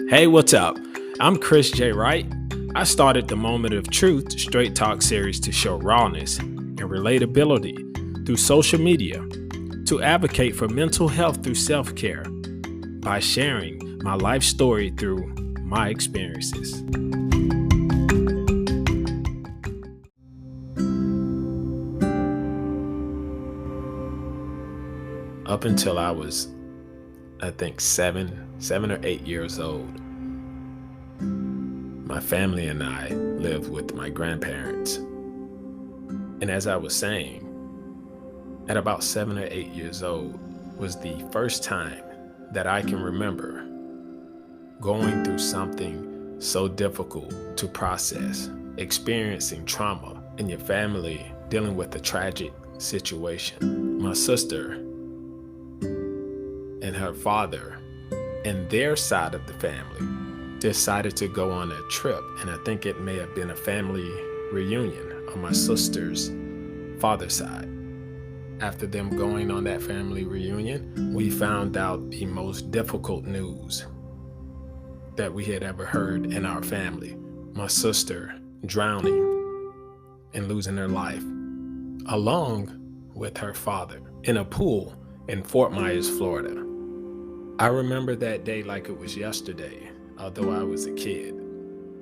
Hey, what's up? I'm ChrisJ.Wright. I started the Moment of Truth Straight Talk series to show rawness and relatability through social media, to advocate for mental health through self-care by sharing my life story through my experiences. Up until I was, I think, 7 or 8 years old, my family and I lived with my grandparents. And as I was saying, at about 7 or 8 years old was the first time that I can remember going through something so difficult to process, experiencing trauma in your family, dealing with a tragic situation. My sister and her father and their side of the family decided to go on a trip, and I think it may have been a family reunion on my sister's father's side. After them going on that family reunion, we found out the most difficult news that we had ever heard in our family. My sister drowning and losing her life, along with her father, in a pool in Fort Myers, Florida. I remember that day like it was yesterday, although I was a kid.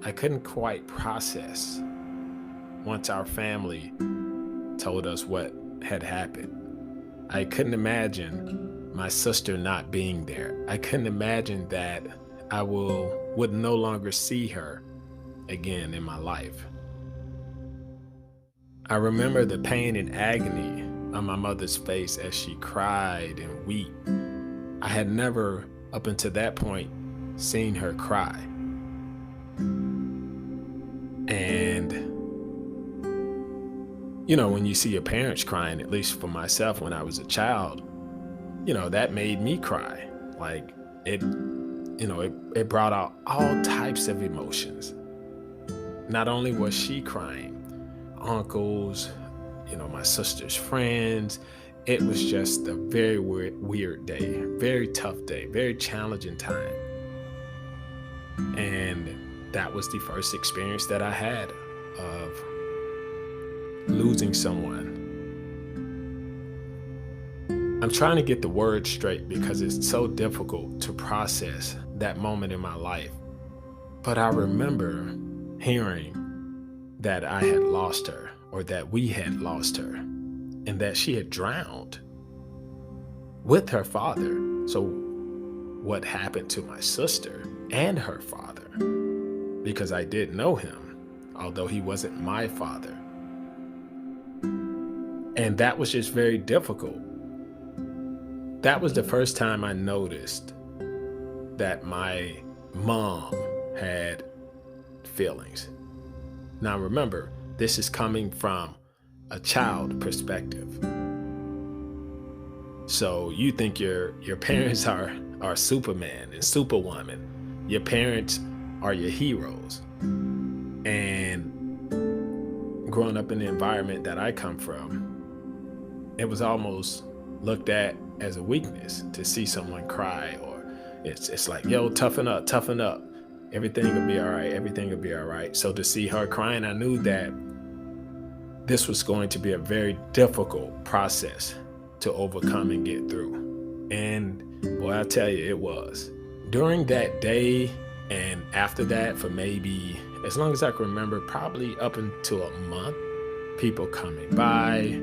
I couldn't quite process once our family told us what had happened. I couldn't imagine my sister not being there. I couldn't imagine that I would no longer see her again in my life. I remember the pain and agony on my mother's face as she cried and wept. I had never, up until that point, seen her cry. And, when you see your parents crying, at least for myself when I was a child, that made me cry. Like it brought out all types of emotions. Not only was she crying, uncles, my sister's friends. It was just a very weird day, very tough day, very challenging time. And that was the first experience that I had of losing someone. I'm trying to get the words straight because it's so difficult to process that moment in my life. But I remember hearing that I had lost her, or that we had lost her, and that she had drowned with her father. So what happened to my sister and her father? Because I did know him, although he wasn't my father. And that was just very difficult. That was the first time I noticed that my mom had feelings. Now remember, this is coming from a child perspective. So you think your parents are Superman and Superwoman. Your parents are your heroes. And growing up in the environment that I come from, it was almost looked at as a weakness to see someone cry, or it's like, yo, toughen up. Everything will be all right. So to see her crying, I knew that this was going to be a very difficult process to overcome and get through. And boy, I tell you, it was. During that day and after that, for maybe, as long as I can remember, probably up until a month, people coming by,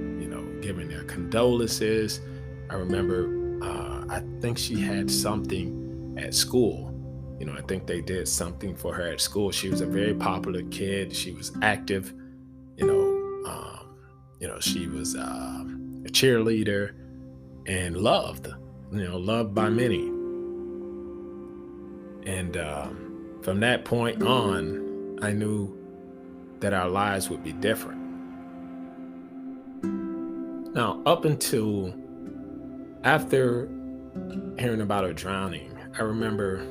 giving their condolences. I remember, I think she had something at school. I think they did something for her at school. She was a very popular kid. She was active. She was a cheerleader and loved by many. And from that point on, I knew that our lives would be different. Now, up until after hearing about her drowning, I remember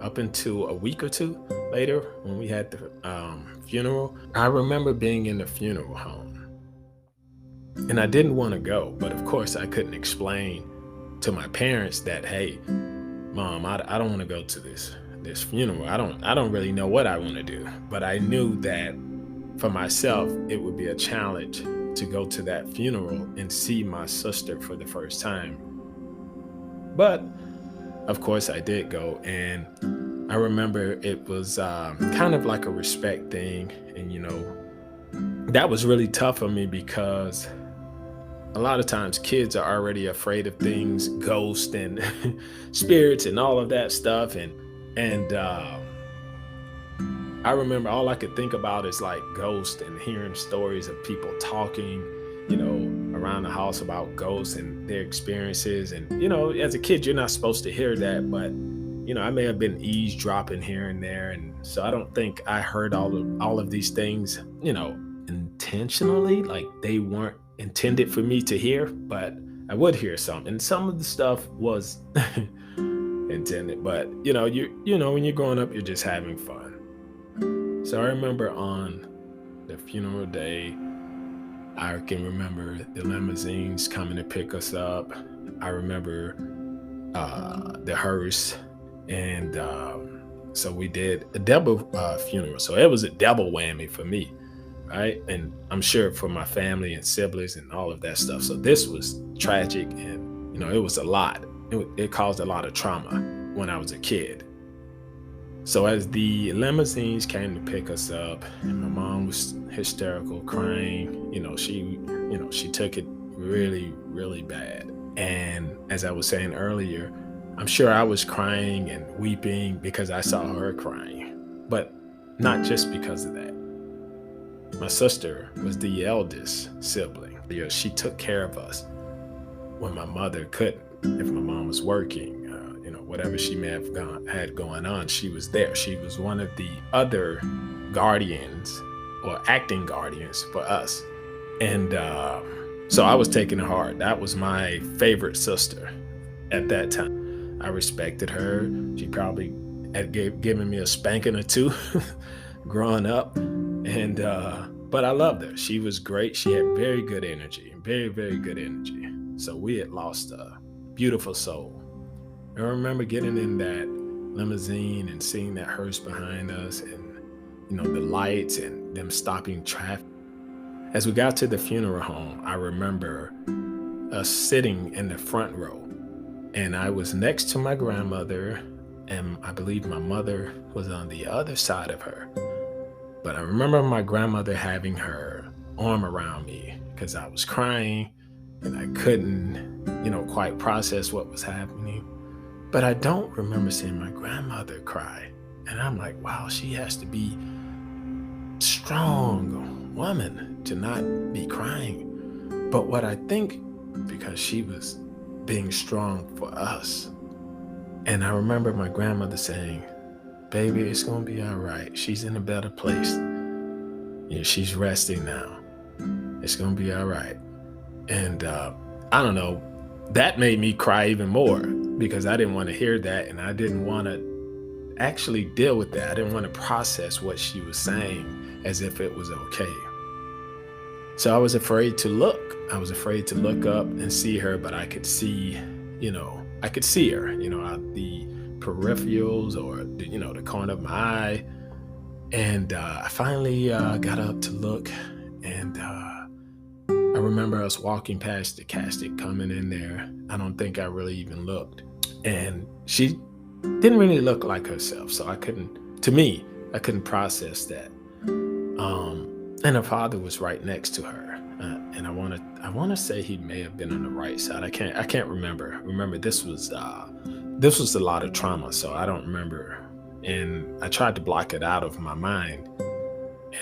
up until a week or two later when we had the funeral, I remember being in the funeral home. And I didn't want to go, but of course I couldn't explain to my parents that, hey, Mom, I don't want to go to this this funeral. I don't really know what I want to do, but I knew that for myself, it would be a challenge to go to that funeral and see my sister for the first time. But of course, I did go, and I remember it was kind of like a respect thing, and that was really tough for me because a lot of times kids are already afraid of things, ghosts and spirits and all of that stuff, and I remember all I could think about is like ghosts and hearing stories of people talking, around the house about ghosts and their experiences. And, as a kid, you're not supposed to hear that, but, I may have been eavesdropping here and there. And so I don't think I heard all of these things, intentionally, like they weren't intended for me to hear, but I would hear some. And some of the stuff was intended, but, when you're growing up, you're just having fun. So I remember on the funeral day, I can remember the limousines coming to pick us up. I remember the hearse, and so we did a double funeral. So it was a double whammy for me, right? And I'm sure for my family and siblings and all of that stuff. So this was tragic, and it was a lot. It caused a lot of trauma when I was a kid. So as the limousines came to pick us up, and my mom was hysterical, crying, she took it really, really bad. And as I was saying earlier, I'm sure I was crying and weeping because I saw her crying, but not just because of that. My sister was the eldest sibling. She took care of us when my mother couldn't. If my mom was working, whatever she may have had going on, she was there. She was one of the other guardians or acting guardians for us. And so I was taking it hard. That was my favorite sister at that time. I respected her. She probably had given me a spanking or two growing up. And but I loved her. She was great. She had very good energy, very, very good energy. So we had lost a beautiful soul. I remember getting in that limousine and seeing that hearse behind us, and the lights and them stopping traffic. As we got to the funeral home, I remember us sitting in the front row, and I was next to my grandmother, and I believe my mother was on the other side of her. But I remember my grandmother having her arm around me because I was crying and I couldn't, quite process what was happening. But I don't remember seeing my grandmother cry. And I'm like, wow, she has to be a strong woman to not be crying. But what I think, because she was being strong for us. And I remember my grandmother saying, baby, it's going to be all right. She's in a better place. She's resting now. It's going to be all right. And I don't know, that made me cry even more because I didn't want to hear that, and I didn't want to actually deal with that. I didn't want to process what she was saying as if it was okay. So I was afraid to look. I was afraid to look up and see her, but I could see, I could see her, out the peripherals or, the corner of my eye. And I finally got up to look, and I remember us walking past the casket coming in there. I don't think I really even looked. And she didn't really look like herself. So I couldn't process that. And her father was right next to her. And I want to say he may have been on the right side. I can't remember. Remember, this was a lot of trauma, so I don't remember. And I tried to block it out of my mind.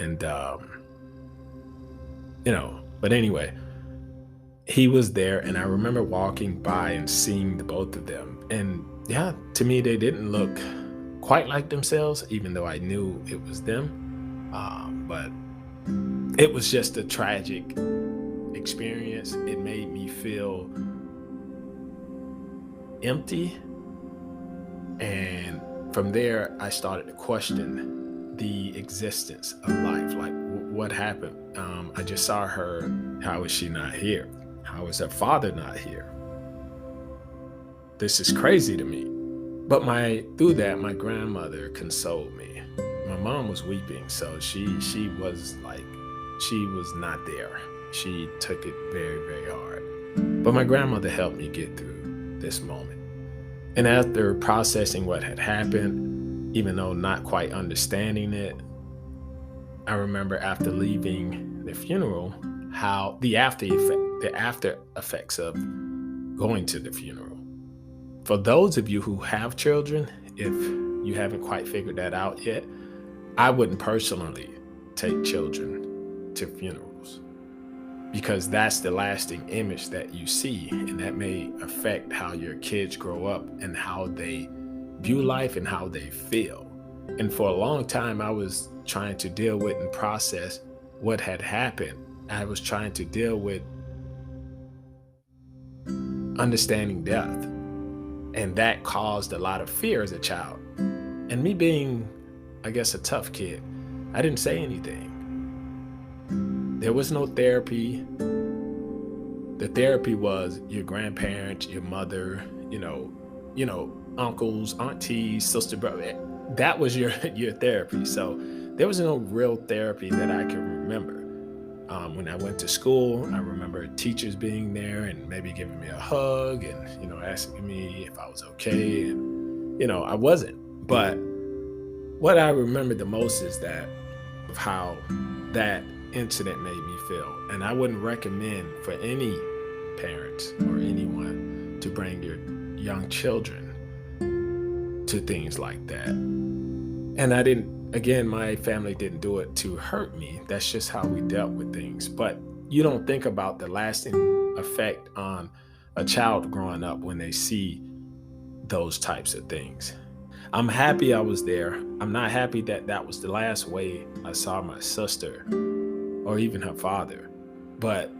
And but anyway, he was there, and I remember walking by and seeing the both of them. And yeah, to me, they didn't look quite like themselves, even though I knew it was them. But it was just a tragic experience. It made me feel empty. And from there, I started to question the existence of life. Like, what happened? I just saw her. How is she not here? How is her father not here? This is crazy to me. But through that, my grandmother consoled me. My mom was weeping, so she was like, she was not there. She took it very, very hard. But my grandmother helped me get through this moment. And after processing what had happened, even though not quite understanding it, I remember after leaving the funeral, how the after effects of going to the funeral. For those of you who have children, if you haven't quite figured that out yet, I wouldn't personally take children to funerals because that's the lasting image that you see, and that may affect how your kids grow up and how they view life and how they feel. And for a long time, I was trying to deal with and process what had happened. I was trying to deal with understanding death, and that caused a lot of fear as a child. And me being, I guess, a tough kid, I didn't say anything. There was no therapy. The therapy was your grandparents, your mother, uncles, aunties, sister, brother. That was your your therapy. So there was no real therapy that I can remember. When I went to school, I remember teachers being there and maybe giving me a hug and asking me if I was okay, and I wasn't. But what I remember the most is that of how that incident made me feel, and I wouldn't recommend for any parents or anyone to bring your young children to things like that. And I didn't, again, my family didn't do it to hurt me. That's just how we dealt with things. But you don't think about the lasting effect on a child growing up when they see those types of things. I'm happy I was there. I'm not happy that that was the last way I saw my sister or even her father. But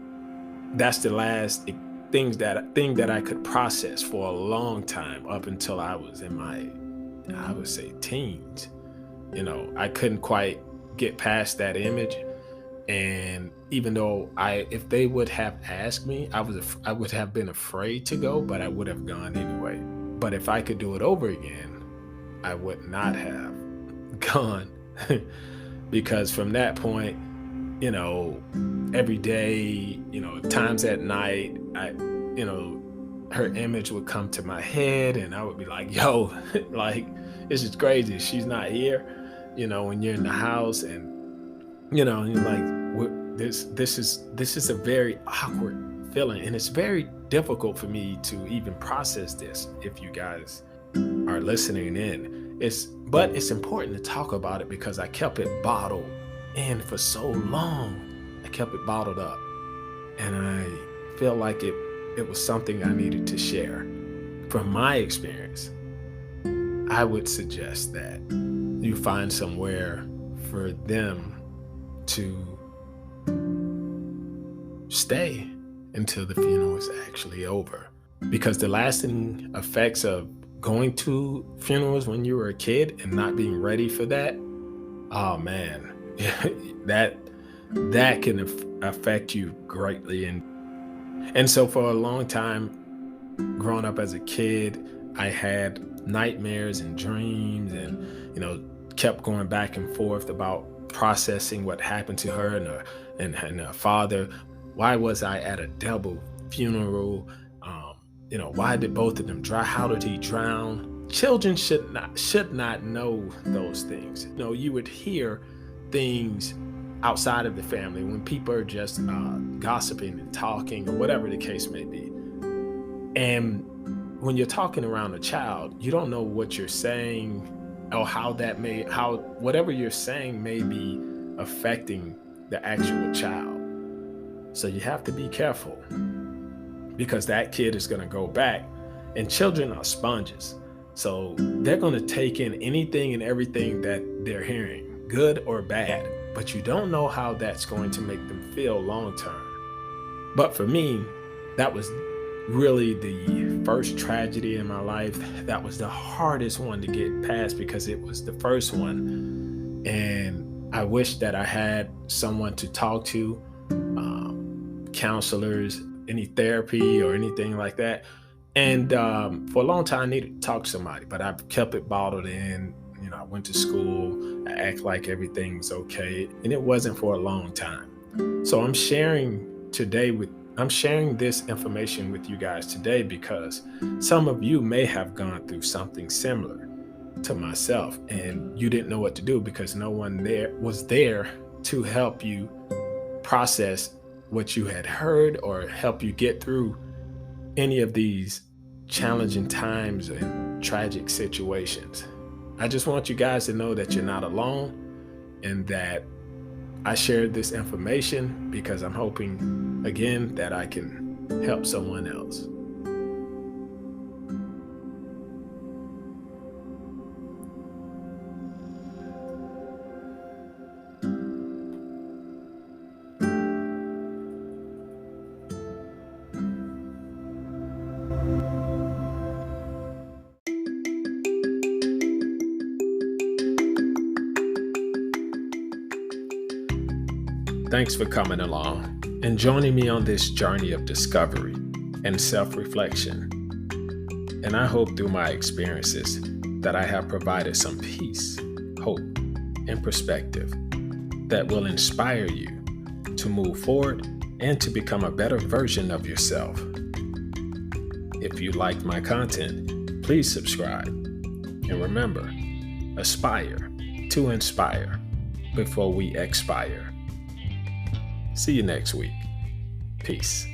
that's the last thing that I could process for a long time up until I was in my, I would say, teens. I couldn't quite get past that image. And even though if they would have asked me, I would have been afraid to go, but I would have gone anyway. But if I could do it over again, I would not have gone because from that point, every day, times at night, her image would come to my head and I would be like, yo, like, this is crazy. She's not here, when you're in the house and, and you're like, this is a very awkward feeling. And it's very difficult for me to even process this if you guys are listening in. But it's important to talk about it because I kept it bottled in for so long. I kept it bottled up. And I feel like it was something I needed to share. From my experience, I would suggest that you find somewhere for them to stay until the funeral is actually over. Because the lasting effects of going to funerals when you were a kid and not being ready for that, oh man, that can affect you greatly. And so for a long time, growing up as a kid, I had nightmares and dreams and, kept going back and forth about processing what happened to her and her father. Why was I at a double funeral? Why did both of them drown? How did he drown? Children should not know those things. You would hear things outside of the family when people are just gossiping and talking or whatever the case may be. And when you're talking around a child, you don't know what you're saying or how whatever you're saying may be affecting the actual child. So you have to be careful because that kid is going to go back, and children are sponges. So they're going to take in anything and everything that they're hearing, good or bad, but you don't know how that's going to make them feel long term. But for me, that was really the first tragedy in my life. That was the hardest one to get past because it was the first one. And I wish that I had someone to talk to, counselors, any therapy or anything like that. And for a long time, I needed to talk to somebody, but I've kept it bottled in. I went to school, I act like everything was okay, and it wasn't for a long time. So I'm sharing this information with you guys today because some of you may have gone through something similar to myself and you didn't know what to do because no one there was there to help you process what you had heard or help you get through any of these challenging times and tragic situations. I just want you guys to know that you're not alone and that I shared this information because I'm hoping, again, that I can help someone else. Thanks for coming along and joining me on this journey of discovery and self-reflection. And I hope through my experiences that I have provided some peace, hope, and perspective that will inspire you to move forward and to become a better version of yourself. If you liked my content, please subscribe. And remember, aspire to inspire before we expire. See you next week. Peace.